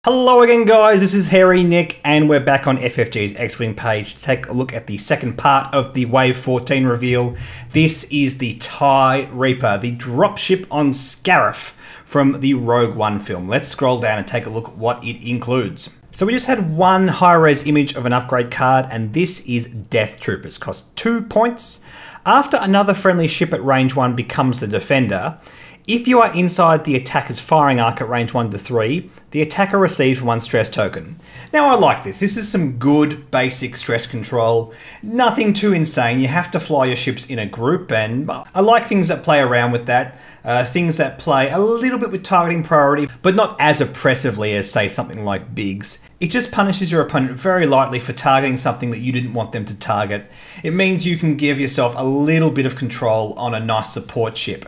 Hello again guys, this is Hairy Nick and we're back on FFG's X-Wing page to take a look at the second part of the Wave 14 reveal. This is the TIE Reaper, the dropship on Scarif from the Rogue One film. Let's scroll down and take a look at what it includes. So we just had one high-res image of an upgrade card, and this is Death Troopers. Costs 2 points. After another friendly ship at range 1 becomes the Defender, if you are inside the attacker's firing arc at range 1 to 3, the attacker receives 1 stress token. Now I like this. This is some good basic stress control. Nothing too insane. You have to fly your ships in a group, and I like things that play around with that. Things that play a little bit with targeting priority, but not as oppressively as, say, something like Biggs. It just punishes your opponent very lightly for targeting something that you didn't want them to target. It means you can give yourself a little bit of control on a nice support ship.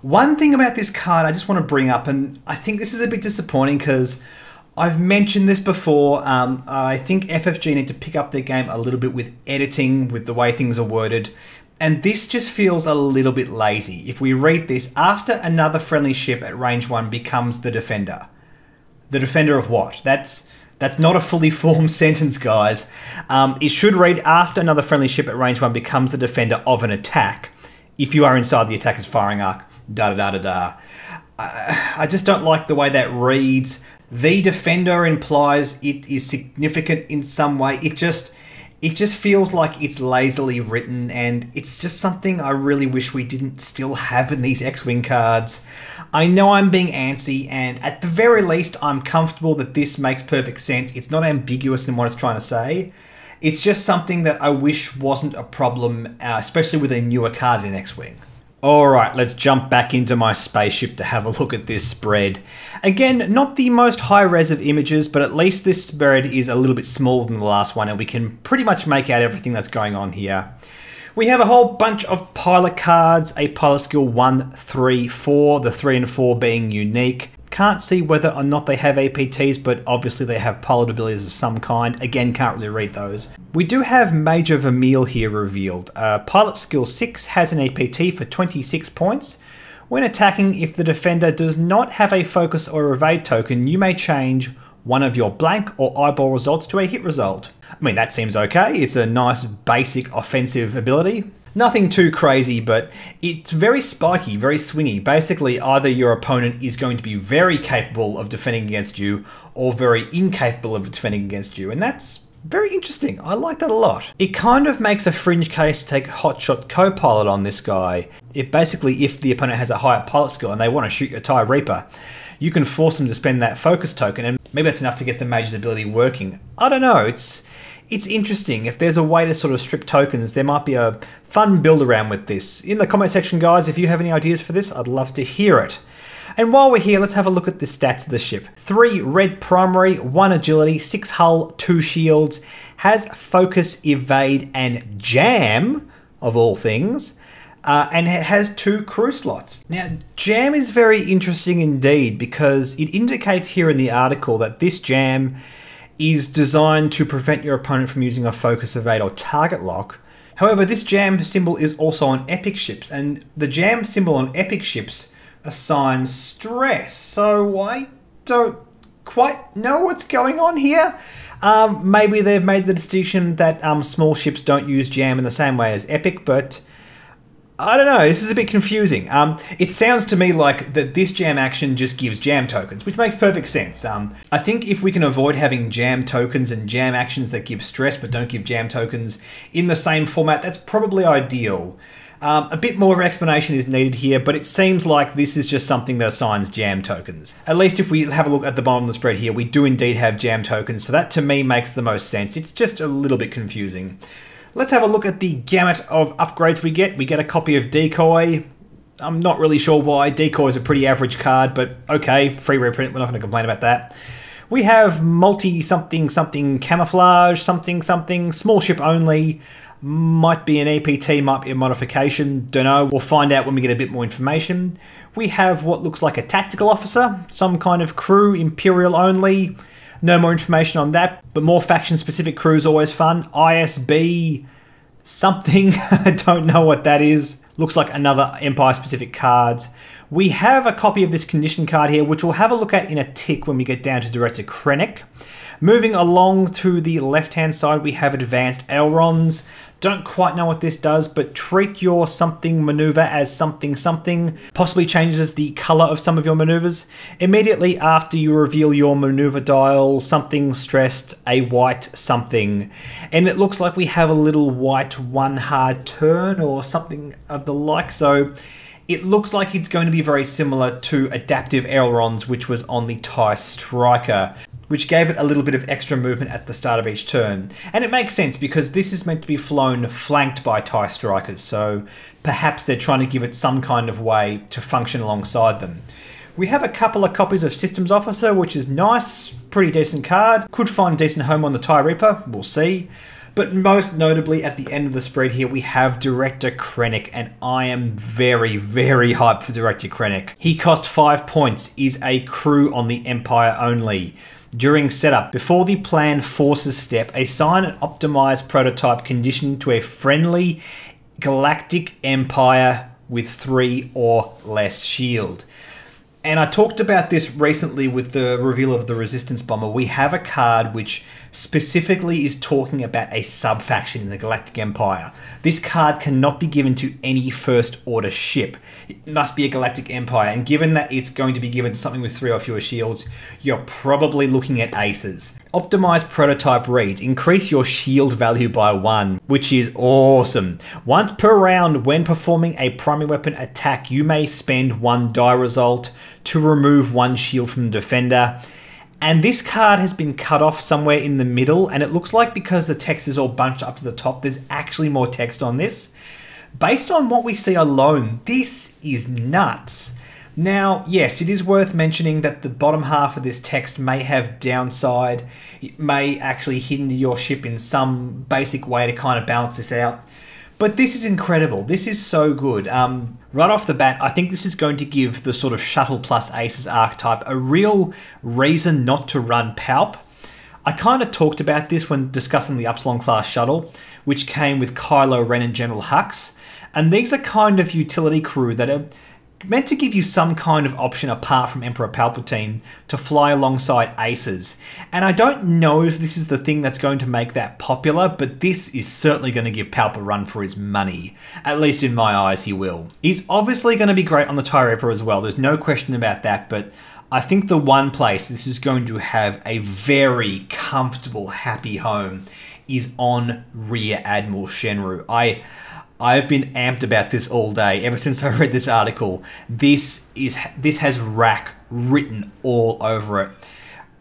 One thing about this card I just want to bring up, and I think this is a bit disappointing because I've mentioned this before, I think FFG need to pick up their game a little bit with editing, with the way things are worded, and this just feels a little bit lazy. If we read this, after another friendly ship at range 1 becomes the Defender. The Defender of what? That's not a fully formed sentence, guys. It should read, after another friendly ship at range 1 becomes the Defender of an attack, if you are inside the attacker's firing arc. I just don't like the way that reads. The Defender implies it is significant in some way. It just feels like it's lazily written, and it's just something I really wish we didn't still have in these X-Wing cards. I know I'm being antsy, and at the very least I'm comfortable that this makes perfect sense. It's not ambiguous in what it's trying to say. It's just something that I wish wasn't a problem, especially with a newer card in X-Wing. Alright, let's jump back into my spaceship to have a look at this spread. Again, not the most high-res of images, but at least this spread is a little bit smaller than the last one, and we can pretty much make out everything that's going on here. We have a whole bunch of pilot cards, a pilot skill 1, 3, 4, the 3 and 4 being unique. Can't see whether or not they have APTs, but obviously they have pilot abilities of some kind. Again, can't really read those. We do have Major Vermeil here revealed. Pilot skill 6 has an APT for 26 points. When attacking, if the Defender does not have a focus or evade token, you may change one of your blank or eyeball results to a hit result. I mean, that seems okay. It's a nice basic offensive ability. Nothing too crazy, but it's very spiky, very swingy. Basically, either your opponent is going to be very capable of defending against you or very incapable of defending against you, and that's very interesting. I like that a lot. It kind of makes a fringe case to take Hotshot Co-Pilot on this guy. It basically, if the opponent has a higher pilot skill and they want to shoot your TIE Reaper, you can force them to spend that focus token, and maybe that's enough to get the Major's ability working. I don't know, it's interesting. If there's a way to sort of strip tokens, there might be a fun build around with this. In the comment section, guys, if you have any ideas for this, I'd love to hear it. And while we're here, let's have a look at the stats of the ship. 3 red primary, 1 agility, 6 hull, 2 shields, has focus, evade, and jam, of all things. And it has 2 crew slots. Now, jam is very interesting indeed, because it indicates here in the article that this jam is designed to prevent your opponent from using a focus, evade, or target lock. However, this jam symbol is also on epic ships, and the jam symbol on epic ships assigns stress, so I don't quite know what's going on here. Maybe they've made the distinction that small ships don't use jam in the same way as epic, but I don't know, this is a bit confusing. It sounds to me like that this jam action just gives jam tokens, which makes perfect sense. I think if we can avoid having jam tokens and jam actions that give stress but don't give jam tokens in the same format, that's probably ideal. A bit more of an explanation is needed here, but it seems like this is just something that assigns jam tokens. At least if we have a look at the bottom of the spread here, we do indeed have jam tokens, so that to me makes the most sense. It's just a little bit confusing. Let's have a look at the gamut of upgrades we get. We get a copy of Decoy. I'm not really sure why. Decoy is a pretty average card, but okay, free reprint, we're not going to complain about that. We have multi-something-something camouflage, something-something, small ship only. Might be an APT, might be a modification, don't know. We'll find out when we get a bit more information. We have what looks like a tactical officer, some kind of crew, Imperial only. No more information on that, but more faction-specific crews always fun. ISB something, I don't know what that is. Looks like another Empire-specific cards. We have a copy of this condition card here, which we'll have a look at in a tick when we get down to Director Krennic. Moving along to the left-hand side, we have advanced ailerons. Don't quite know what this does, but treat your something maneuver as something something. Possibly changes the color of some of your maneuvers. Immediately after you reveal your maneuver dial, something stressed a white something. And it looks like we have a little white one hard turn or something of the like. So it looks like it's going to be very similar to adaptive ailerons, which was on the TIE Striker, which gave it a little bit of extra movement at the start of each turn. And it makes sense because this is meant to be flown flanked by TIE Strikers, so perhaps they're trying to give it some kind of way to function alongside them. We have a couple of copies of Systems Officer, which is nice, pretty decent card. Could find a decent home on the TIE Reaper, we'll see. But most notably, at the end of the spread here, we have Director Krennic, and I am very, very hyped for Director Krennic. He cost 5 points, is a crew on the Empire only. During setup, before the planned forces step, assign an optimized prototype condition to a friendly galactic empire with 3 or less shield. And I talked about this recently with the reveal of the Resistance Bomber. We have a card which specifically is talking about a sub-faction in the Galactic Empire. This card cannot be given to any First Order ship. It must be a Galactic Empire, and given that it's going to be given to something with 3 or fewer shields, you're probably looking at aces. Optimized prototype reads, increase your shield value by 1, which is awesome. Once per round, when performing a primary weapon attack, you may spend 1 die result to remove 1 shield from the defender. And this card has been cut off somewhere in the middle, and it looks like because the text is all bunched up to the top, there's actually more text on this. Based on what we see alone, this is nuts. Now, yes, it is worth mentioning that the bottom half of this text may have downside. It may actually hinder your ship in some basic way to kind of balance this out. But this is incredible. This is so good. Right off the bat, I think this is going to give the sort of Shuttle plus Aces archetype a real reason not to run Palp. I kind of talked about this when discussing the Upsilon class shuttle, which came with Kylo Ren and General Hux. And these are kind of utility crew that are meant to give you some kind of option apart from Emperor Palpatine to fly alongside aces. And I don't know if this is the thing that's going to make that popular, but this is certainly going to give Palp a run for his money. At least in my eyes, he will. He's obviously going to be great on the TIE Reaper as well, there's no question about that, but I think the one place this is going to have a very comfortable, happy home is on Rear Admiral Shenru. I've been amped about this all day, ever since I read this article. This has Rack written all over it.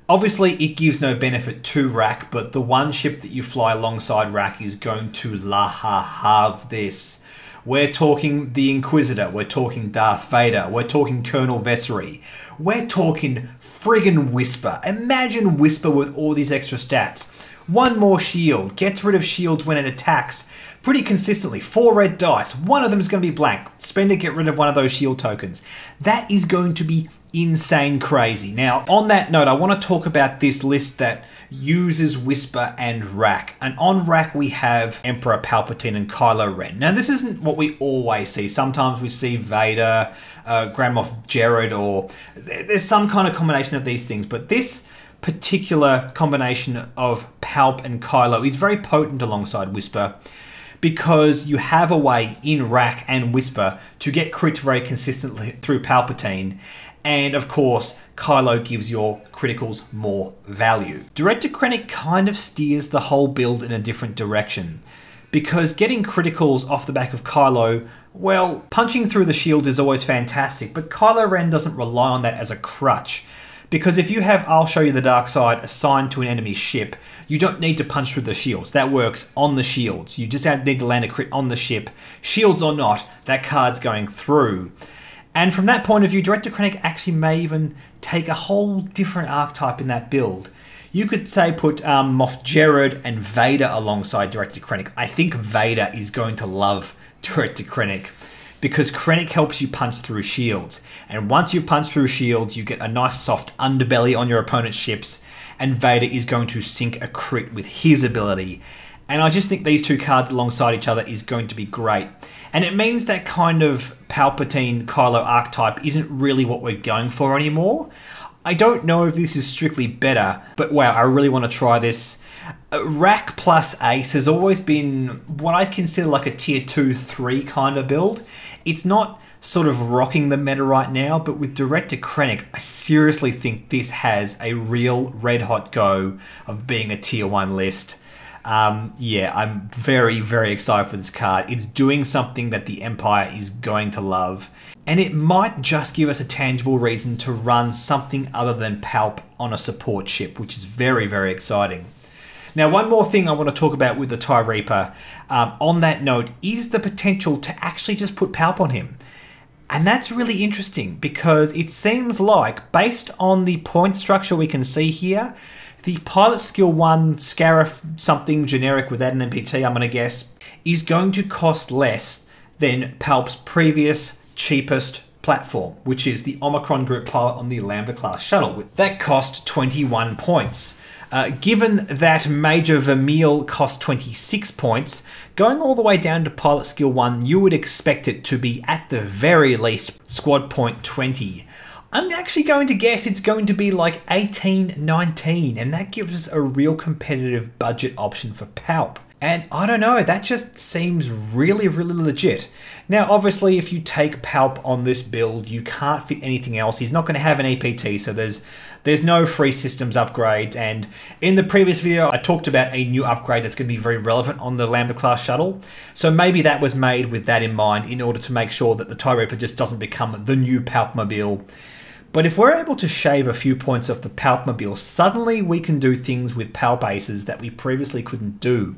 Obviously, it gives no benefit to Rack, but the one ship that you fly alongside Rack is going to have this. We're talking the Inquisitor, we're talking Darth Vader, we're talking Colonel Vessery, we're talking friggin' Whisper. Imagine Whisper with all these extra stats. 1 more shield, gets rid of shields when it attacks pretty consistently. 4 red dice, one of them is going to be blank. Spend it, get rid of one of those shield tokens. That is going to be insane crazy. Now, on that note, I want to talk about this list that uses Whisper and Rack. And on Rack, we have Emperor Palpatine and Kylo Ren. Now, this isn't what we always see. Sometimes we see Vader, Grand Moff Jared, or there's some kind of combination of these things. But this particular combination of Palp and Kylo is very potent alongside Whisper, because you have a way in Rack and Whisper to get crits very consistently through Palpatine, and of course Kylo gives your criticals more value. Director Krennic kind of steers the whole build in a different direction, because getting criticals off the back of Kylo, well, punching through the shields is always fantastic, but Kylo Ren doesn't rely on that as a crutch. Because if you have I'll Show You the Dark Side assigned to an enemy ship, you don't need to punch through the shields. That works on the shields. You just need to land a crit on the ship. Shields or not, that card's going through. And from that point of view, Director Krennic actually may even take a whole different archetype in that build. You could say put Moff Jared and Vader alongside Director Krennic. I think Vader is going to love Director Krennic, because Krennic helps you punch through shields. And once you punch through shields, you get a nice soft underbelly on your opponent's ships, and Vader is going to sink a crit with his ability. And I just think these two cards alongside each other is going to be great. And it means that kind of Palpatine Kylo archetype isn't really what we're going for anymore. I don't know if this is strictly better, but wow, I really want to try this. Rack plus Ace has always been what I consider like a tier 2-3 kind of build. It's not sort of rocking the meta right now, but with Director Krennic, I seriously think this has a real red hot go of being a tier 1 list. Yeah, I'm very, very excited for this card. It's doing something that the Empire is going to love. And it might just give us a tangible reason to run something other than Palp on a support ship, which is very, very exciting. Now, one more thing I want to talk about with the TIE Reaper, on that note, is the potential to actually just put Palp on him. And that's really interesting because it seems like, based on the point structure we can see here, the Pilot Skill 1 Scarif something generic without an NPT, I'm going to guess, is going to cost less than Palp's previous cheapest platform, which is the Omicron Group Pilot on the Lambda class shuttle. That cost 21 points. Given that Major Vermeil cost 26 points, going all the way down to Pilot Skill 1, you would expect it to be at the very least Squad Point 20. I'm actually going to guess it's going to be like 18, 19, and that gives us a real competitive budget option for Palp. And I don't know, that just seems really, really legit. Now, obviously, if you take Palp on this build, you can't fit anything else. He's not going to have an EPT, so there's no free systems upgrades. And in the previous video, I talked about a new upgrade that's going to be very relevant on the Lambda class shuttle. So maybe that was made with that in mind in order to make sure that the TIE Reaper just doesn't become the new Palpmobile. But if we're able to shave a few points off the Palpmobile, suddenly we can do things with Palp Aces that we previously couldn't do.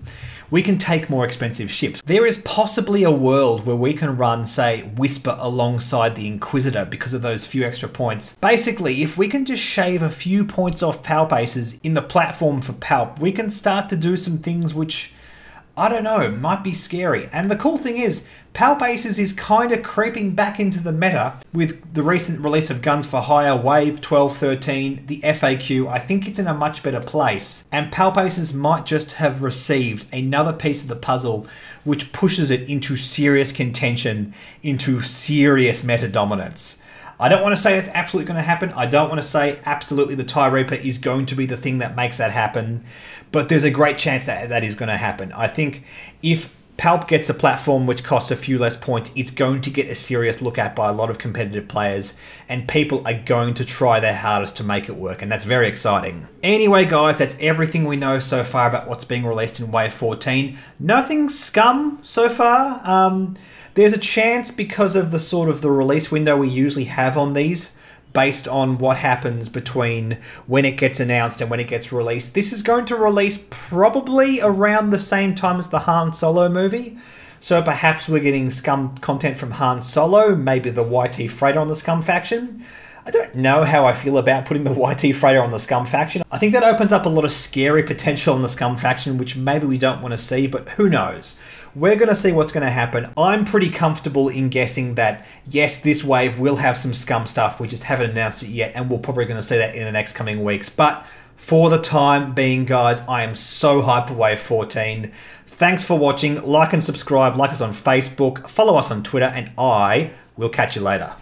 We can take more expensive ships. There is possibly a world where we can run, say, Whisper alongside the Inquisitor because of those few extra points. Basically, if we can just shave a few points off Palp Aces in the platform for Palp, we can start to do some things which, I don't know, might be scary. And the cool thing is, Palp Aces is kind of creeping back into the meta with the recent release of Guns for Hire, Wave 12-13, the FAQ. I think it's in a much better place. And Palp Aces might just have received another piece of the puzzle which pushes it into serious contention, into serious meta dominance. I don't want to say it's absolutely going to happen. I don't want to say absolutely the TIE Reaper is going to be the thing that makes that happen. But there's a great chance that that is going to happen. I think if Palp gets a platform which costs a few less points, it's going to get a serious look at by a lot of competitive players, and people are going to try their hardest to make it work, and that's very exciting. Anyway, guys, that's everything we know so far about what's being released in Wave 14. Nothing scum so far. There's a chance because of the sort of the release window we usually have on these, based on what happens between when it gets announced and when it gets released. This is going to release probably around the same time as the Han Solo movie. So perhaps we're getting Scum content from Han Solo, maybe the YT Freighter on the Scum faction. I don't know how I feel about putting the YT Freighter on the Scum faction. I think that opens up a lot of scary potential on the Scum faction, which maybe we don't want to see, but who knows? We're going to see what's going to happen. I'm pretty comfortable in guessing that, yes, this wave will have some Scum stuff. We just haven't announced it yet, and we're probably going to see that in the next coming weeks. But for the time being, guys, I am so hyped for Wave 14. Thanks for watching. Like and subscribe. Like us on Facebook. Follow us on Twitter, and I will catch you later.